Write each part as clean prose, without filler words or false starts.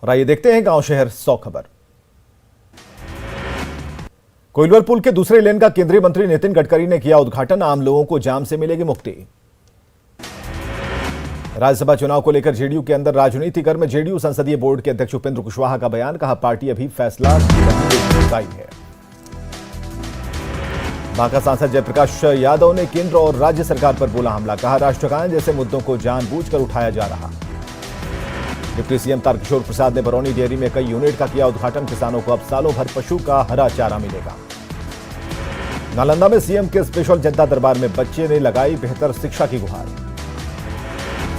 और आइए देखते हैं गांव शहर 100 खबर। कोइलवर पुल के दूसरे लेन का केंद्रीय मंत्री नितिन गडकरी ने किया उद्घाटन। आम लोगों को जाम से मिलेगी मुक्ति। राज्यसभा चुनाव को लेकर जेडीयू के अंदर राजनीति कर में जेडीयू संसदीय बोर्ड के अध्यक्ष उपेंद्र कुशवाहा का बयान। कहा, पार्टी अभी फैसला नहीं है। बांका सांसद जयप्रकाश यादव ने केंद्र और राज्य सरकार पर बोला हमला। कहा, राष्ट्रगान जैसे मुद्दों को जानबूझकर उठाया जा रहा। डिप्टी सीएम तारकिशोर प्रसाद ने बरौनी डेयरी में कई यूनिट का किया उद्घाटन। किसानों को अब सालों भर पशु का हरा चारा मिलेगा। नालंदा में सीएम के स्पेशल जनता दरबार में बच्चे ने लगाई बेहतर शिक्षा की गुहार।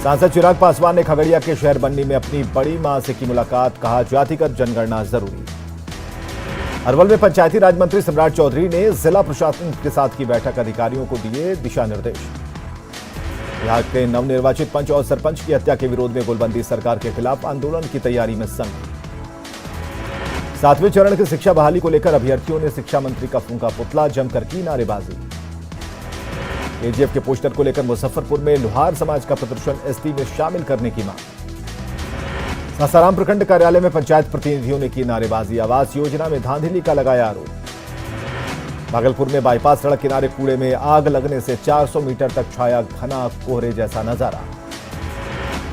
सांसद चिराग पासवान ने खगड़िया के शहर बन्नी में अपनी बड़ी मां से की मुलाकात। कहा, जातिगत जनगणना जरूरी। अरवल में पंचायती राज मंत्री सम्राट चौधरी ने जिला प्रशासन के साथ की बैठक। अधिकारियों को दिए दिशा निर्देश। बिहार के नवनिर्वाचित पंच और सरपंच की हत्या के विरोध में गोलबंदी सरकार के खिलाफ आंदोलन की तैयारी में संघ। 7वें चरण की शिक्षा बहाली को लेकर अभ्यर्थियों ने शिक्षा मंत्री का फूंका पुतला। जमकर की नारेबाजी। केजीएफ के पोस्टर को लेकर मुजफ्फरपुर में लोहार समाज का प्रदर्शन। एसटी में शामिल करने की मांग। सासाराम प्रखंड कार्यालय में पंचायत प्रतिनिधियों ने की नारेबाजी। आवास योजना में धांधली का लगाया आरोप। भागलपुर में बाईपास सड़क किनारे कूड़े में आग लगने से 400 मीटर तक छाया घना कोहरे जैसा नजारा।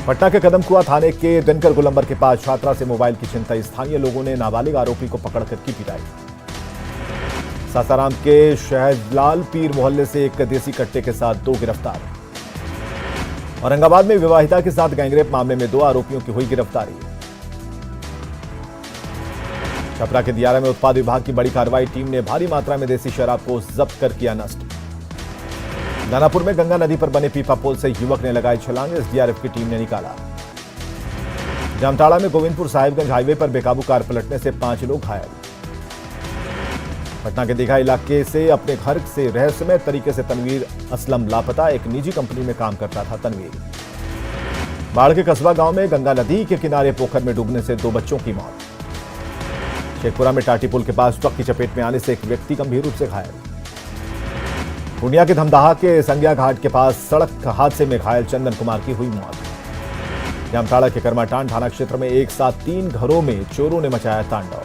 पटना के कदमकुआं थाने के दिनकर गोलंबर के पास छात्रा से मोबाइल की छिनताई। स्थानीय लोगों ने नाबालिग आरोपी को पकड़कर की पिटाई। सासाराम के शहजलाल पीर मोहल्ले से एक देसी कट्टे के साथ 2 गिरफ्तार। औरंगाबाद में विवाहिता के साथ गैंगरेप मामले में 2 आरोपियों की हुई गिरफ्तारी। छपरा के दियारा में उत्पाद विभाग की बड़ी कार्रवाई। टीम ने भारी मात्रा में देसी शराब को जब्त कर किया नष्ट। दानापुर में गंगा नदी पर बने पीपा पुल से युवक ने लगाई छलांग। एसडीआरएफ की टीम ने निकाला। जामताड़ा में गोविंदपुर साहिबगंज हाईवे पर बेकाबू कार पलटने से 5 लोग घायल। पटना के दीघा इलाके से अपने घर से रहस्यमय तरीके से तनवीर असलम लापता। एक निजी कंपनी में काम करता था तनवीर। बाढ़ के कस्बा गांव में गंगा नदी के किनारे पोखर में डूबने से 2 बच्चों की मौत। शेखपुरा में टाटी पुल के पास ट्रक की चपेट में आने से एक व्यक्ति गंभीर रूप से घायल। पूर्णिया के धमदाहा के संज्ञा घाट के पास सड़क हादसे में घायल चंदन कुमार की हुई मौत। जामताड़ा के कर्माटांड थाना क्षेत्र में एक साथ 3 घरों में चोरों ने मचाया तांडव।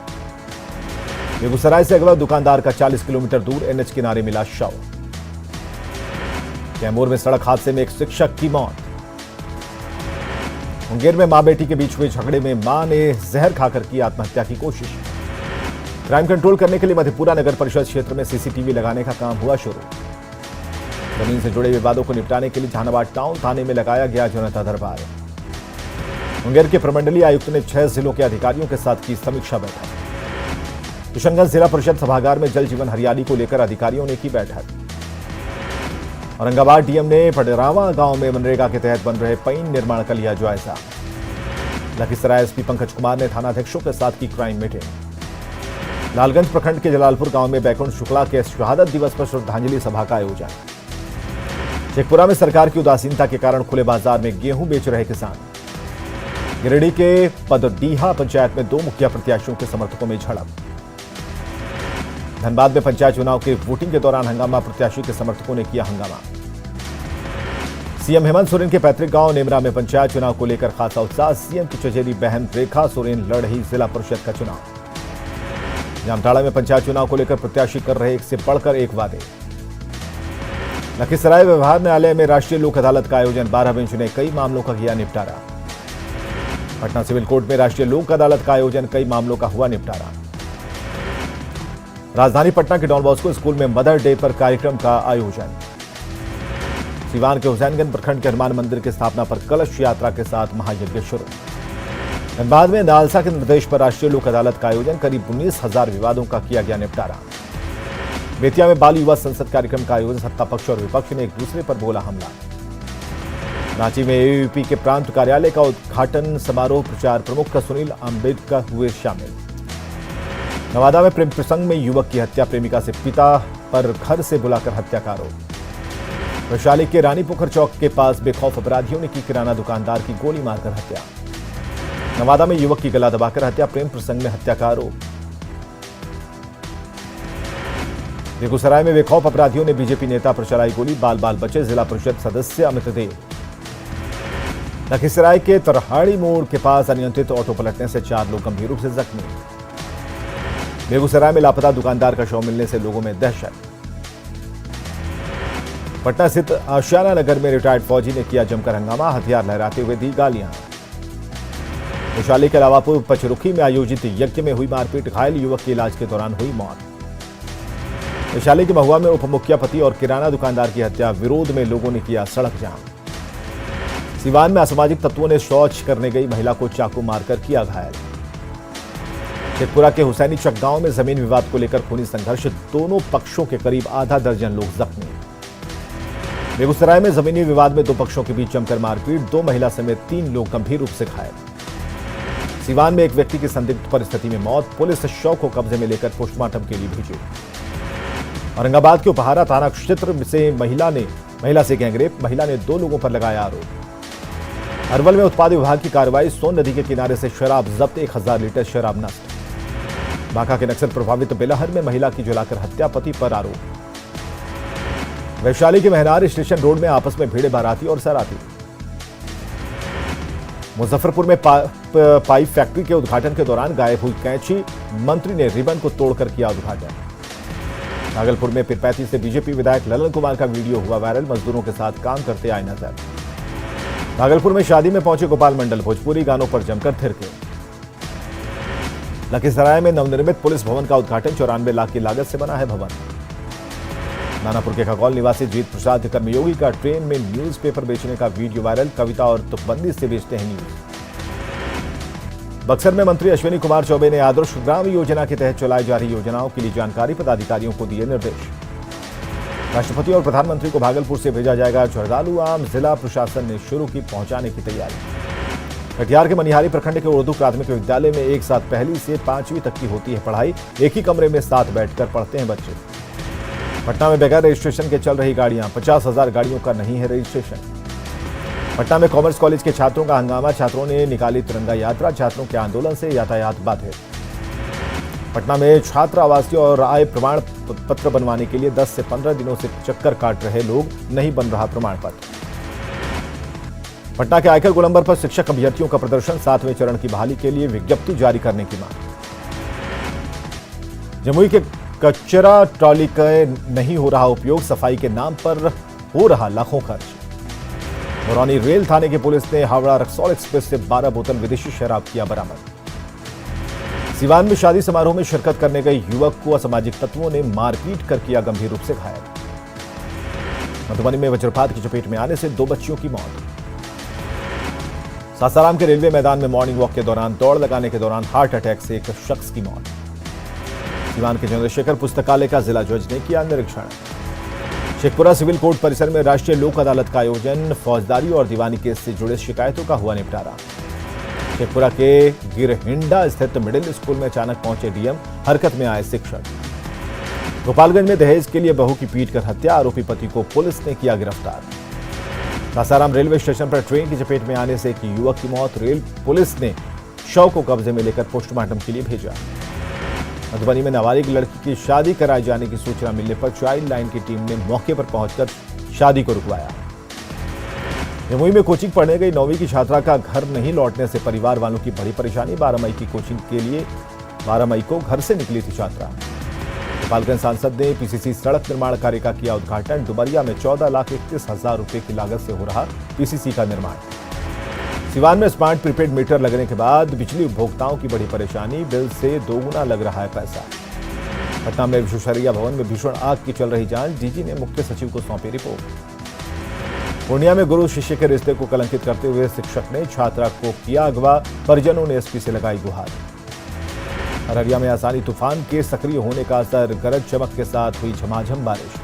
बेगूसराय से अगवा दुकानदार का 40 किलोमीटर दूर एनएच किनारे मिला शव। कैमूर में सड़क हादसे में एक शिक्षक की मौत। मुंगेर में मां बेटी के बीच हुए झगड़े में मां ने जहर खाकर की आत्महत्या की कोशिश। क्राइम कंट्रोल करने के लिए मधेपुरा नगर परिषद क्षेत्र में सीसीटीवी लगाने का काम हुआ शुरू। जमीन से जुड़े विवादों को निपटाने के लिए जहानाबाद टाउन थाने में लगाया गया जनता दरबार। मुंगेर के प्रमंडलीय आयुक्त ने 6 जिलों के अधिकारियों के साथ की समीक्षा बैठक। किशनगंज जिला परिषद सभागार में जल जीवन हरियाली को लेकर अधिकारियों ने की बैठक। औरंगाबाद डीएम ने पडरावा गांव में मनरेगा के तहत बन रहे पईन निर्माण का लिया जायजा। लखीसराय एसपी पंकज कुमार ने थानाध्यक्षों के साथ की क्राइम मीटिंग। लालगंज प्रखंड के जलालपुर गांव में बैकुंठ शुक्ला के शहादत दिवस पर श्रद्धांजलि सभा का आयोजन। शेखपुरा में सरकार की उदासीनता के कारण खुले बाजार में गेहूं बेच रहे किसान। गिरिडीह के पदडीहा पंचायत में 2 मुखिया प्रत्याशियों के समर्थकों में झड़प। धनबाद में पंचायत चुनाव के वोटिंग के दौरान हंगामा। प्रत्याशी के समर्थकों ने किया हंगामा। सीएम हेमंत सोरेन के पैतृक गांव नेमरा में पंचायत चुनाव को लेकर खासा उत्साह। सीएम की चचेरी बहन रेखा सोरेन लड़ रही जिला परिषद का चुनाव। जामताड़ा में पंचायत चुनाव को लेकर प्रत्याशी कर रहे एक से बढ़कर एक वादे। लखीसराय व्यवहार न्यायालय में राष्ट्रीय लोक अदालत का आयोजन। 12 बेंच ने कई मामलों का किया निपटारा। पटना सिविल कोर्ट में राष्ट्रीय लोक अदालत का आयोजन। कई मामलों का हुआ निपटारा। राजधानी पटना के डॉन बॉस्को स्कूल में मदर डे पर कार्यक्रम का आयोजन। सीवान के हुसैनगंज प्रखंड के हनुमान मंदिर की स्थापना पर कलश यात्रा के साथ महायज्ञ शुरू। धनबाद में नालसा के निर्देश पर राष्ट्रीय लोक अदालत का आयोजन। करीब 19,000 विवादों का किया गया निपटारा। बेतिया में बाल युवा संसद कार्यक्रम का आयोजन। सत्ता पक्ष और विपक्ष ने एक दूसरे पर बोला हमला। रांची में एबीवीपी के प्रांत कार्यालय का उद्घाटन समारोह। प्रचार प्रमुख सुनील अम्बेडकर हुए शामिल। नवादा में प्रेम प्रसंग में युवक की हत्या। प्रेमिका से पिता पर घर से बुलाकर हत्या का आरोप। वैशाली के रानीपोखर चौक के पास बेखौफ अपराधियों ने की किराना दुकानदार की गोली मारकर हत्या। नवादा में युवक की गला दबाकर हत्या। प्रेम प्रसंग में हत्या का आरोप। बेगूसराय में बेखौफ अपराधियों ने बीजेपी नेता पर चलाई गोली। बाल बाल बचे जिला परिषद सदस्य अमित देव। लखीसराय के तरहाड़ी मोड़ के पास अनियंत्रित ऑटो पलटने से 4 लोग गंभीर रूप से जख्मी। बेगूसराय में लापता दुकानदार का शव मिलने से लोगों में दहशत। पटना स्थित आशियाना नगर में रिटायर्ड फौजी ने किया जमकर हंगामा, हथियार लहराते हुए दी गालियां। वैशाली के अलावापुर पचरुखी में आयोजित यज्ञ में हुई मारपीट, घायल युवक की इलाज के दौरान हुई मौत। वैशाली के महुआ में उपमुख्या पति और किराना दुकानदार की हत्या, विरोध में लोगों ने किया सड़क जाम। सीवान में असामाजिक तत्वों ने शौच करने गई महिला को चाकू मारकर किया घायल। शेखपुरा के हुसैनी चक गांव में जमीन विवाद को लेकर खूनी संघर्ष, दोनों पक्षों के करीब आधा दर्जन लोग जख्मी। बेगूसराय में जमीनी विवाद में 2 पक्षों के बीच जमकर मारपीट, 2 महिला समेत 3 लोग गंभीर रूप से घायल। सीवान में एक व्यक्ति की संदिग्ध परिस्थिति में मौत, पुलिस शव को कब्जे में लेकर पोस्टमार्टम के लिए भेजी। औरंगाबाद के उपहारा थाना क्षेत्र से महिला से गैंगरेप, महिला ने 2 लोगों पर लगाया आरोप। अरवल में उत्पाद विभाग की कार्रवाई, सोन नदी के किनारे से शराब जब्त, 1000 लीटर शराब नष्ट। बांका के नक्सल प्रभावित बेलहर में महिला की जलाकर हत्या, पति पर आरोप। वैशाली के महनार स्टेशन रोड में आपस में भिड़े बाराती और सराती। मुजफ्फरपुर में पाइप फैक्ट्री के उद्घाटन के दौरान गायब हुई कैंची, मंत्री ने रिबन को तोड़कर किया उद्घाटन। भागलपुर में पीरपैंती से बीजेपी विधायक ललन कुमार का वीडियो हुआ वायरल, मजदूरों के साथ काम करते आए नजर। भागलपुर में शादी में पहुंचे गोपाल मंडल, भोजपुरी गानों पर जमकर थिरके। लखीसराय में नवनिर्मित पुलिस भवन का उद्घाटन, 94 लाख की लागत से बना है भवन। दानापुर के खगौल निवासी जीत प्रसाद कर्मयोगी का ट्रेन में न्यूज़पेपर बेचने का वीडियो वायरल, कविता और तुकबंदी से बेचते हैं न्यूज। बक्सर में मंत्री अश्विनी कुमार चौबे ने आदर्श ग्राम योजना के तहत चलाई जा रही योजनाओं के लिए जानकारी पदाधिकारियों को दिए निर्देश। राष्ट्रपति और प्रधानमंत्री को भागलपुर से भेजा जाएगा जर्दालू आम, जिला प्रशासन ने शुरू की पहुंचाने की तैयारी। कटिहार के मनिहारी प्रखंड के उर्दू प्राथमिक विद्यालय में एक साथ 1ली से 5वीं तक की होती है पढ़ाई, एक ही कमरे में साथ बैठकर पढ़ते हैं बच्चे। पटना में बगैर रजिस्ट्रेशन के चल रही गाड़ियां, 50,000 गाड़ियों का नहीं है रजिस्ट्रेशन। पटना में कॉमर्स कॉलेज के छात्रों का हंगामा, छात्रों ने निकाली तिरंगा यात्रा, छात्रों के आंदोलन से यातायात बाधित। पटना में छात्र आवासीय और आय प्रमाण पत्र बनवाने के लिए 10 से 15 दिनों से चक्कर काट रहे लोग, नहीं बन रहा प्रमाण पत्र। पटना के आयकर गोलंबर पर शिक्षक अभ्यर्थियों का प्रदर्शन, 7वें चरण की बहाली के लिए विज्ञप्ति जारी करने की मांग। जमुई के कचरा ट्रॉली का नहीं हो रहा उपयोग, सफाई के नाम पर हो रहा लाखों खर्च। बरौनी रेल थाने की पुलिस ने हावड़ा रक्सौल एक्सप्रेस से 12 बोतल विदेशी शराब किया बरामद। सीवान में शादी समारोह में शिरकत करने गए युवक को असामाजिक तत्वों ने मारपीट कर किया गंभीर रूप से घायल। मधुबनी में वज्रपात की चपेट में आने से 2 बच्चियों की मौत। सासाराम के रेलवे मैदान में मॉर्निंग वॉक के दौरान दौड़ लगाने के दौरान हार्ट अटैक से एक शख्स की मौत। सीवान के चंद्रशेखर पुस्तकालय का जिला जज ने किया निरीक्षण। शेखपुरा सिविल कोर्ट परिसर में राष्ट्रीय लोक अदालत का आयोजन, फौजदारी और दीवानी केस से जुड़े शिकायतों का हुआ निपटारा। शेखपुरा के गिरहिंडा स्थित मिडिल स्कूल में अचानक पहुंचे डीएम, हरकत में आए शिक्षक। गोपालगंज में दहेज के लिए बहू की पीटकर हत्या, आरोपी पति को पुलिस ने किया गिरफ्तार। सासाराम रेलवे स्टेशन पर ट्रेन की चपेट में आने से एक युवक की मौत, रेल पुलिस ने शव को कब्जे में लेकर पोस्टमार्टम के लिए भेजा। मधुबनी में नाबालिग लड़की की शादी कराए जाने की सूचना मिलने पर चाइल्ड लाइन की टीम ने मौके पर पहुंचकर शादी को रुकवाया। जमुई में कोचिंग पढ़ने गई 9वीं की छात्रा का घर नहीं लौटने से परिवार वालों की बड़ी परेशानी, 12 मई की कोचिंग के लिए 12 मई को घर से निकली थी छात्रा। गोपालगंज सांसद ने पीसीसी सड़क निर्माण कार्य का किया उद्घाटन, डुमरिया में 14,31,000 रुपए की लागत से हो रहा पीसीसी का निर्माण। सीवान में स्मार्ट प्रीपेड मीटर लगने के बाद बिजली उपभोक्ताओं की बड़ी परेशानी, बिल से 2 गुना लग रहा है पैसा। पटना में विश्वेश्वरैया भवन में भीषण आग की चल रही जांच, डीजी ने मुख्य सचिव को सौंपी रिपोर्ट। पूर्णिया में गुरु शिष्य के रिश्ते को कलंकित करते हुए शिक्षक ने छात्रा को किया अगवा, परिजनों ने एसपी से लगाई गुहार। अररिया में आसानी तूफान के सक्रिय होने का असर, गरज चमक के साथ हुई झमाझम बारिश।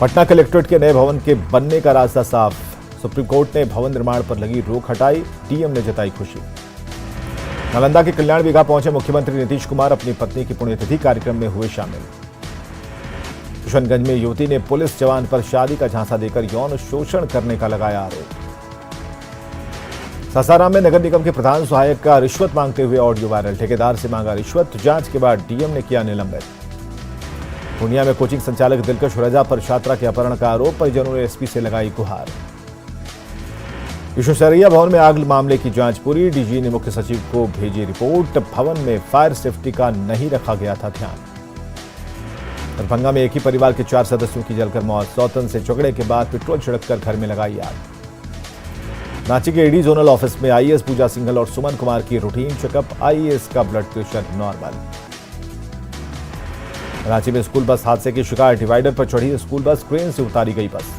पटना कलेक्ट्रेट के नए भवन के बनने का रास्ता साफ, सुप्रीम कोर्ट ने भवन निर्माण पर लगी रोक हटाई, डीएम ने जताई खुशी। नालंदा के कल्याण बिघा पहुंचे मुख्यमंत्री नीतीश कुमार, अपनी पत्नी की पुण्यतिथि कार्यक्रम में हुए शामिल। किशनगंज में युवती ने पुलिस जवान पर शादी का झांसा देकर यौन शोषण करने का लगाया आरोप। सासाराम में नगर निगम के प्रधान सहायक का रिश्वत मांगते हुए ऑडियो वायरल, ठेकेदार से मांगा रिश्वत, जांच के बाद डीएम ने किया निलंबित। पूर्णिया में कोचिंग संचालक दिलकश रजा पर छात्रा के अपहरण का आरोप, परिजनों ने एसपी से लगाई गुहार। विश्वेश्वरैया भवन में आग मामले की जांच पूरी। डीजी ने मुख्य सचिव को भेजी रिपोर्ट। भवन में फायर सेफ्टी का नहीं रखा गया था ध्यान। दरभंगा में एक ही परिवार के 4 सदस्यों की जलकर मौत। सौतन से झगड़े के बाद पेट्रोल छिड़ककर घर में लगाई आग। रांची के ईडी जोनल ऑफिस में आईएएस पूजा सिंघल और सुमन कुमार की रूटीन चेकअप। आईएएस का ब्लड प्रेशर नॉर्मल। रांची में स्कूल बस हादसे की शिकायत। डिवाइडर पर चढ़ी स्कूल बस, क्रेन से उतारी गई बस।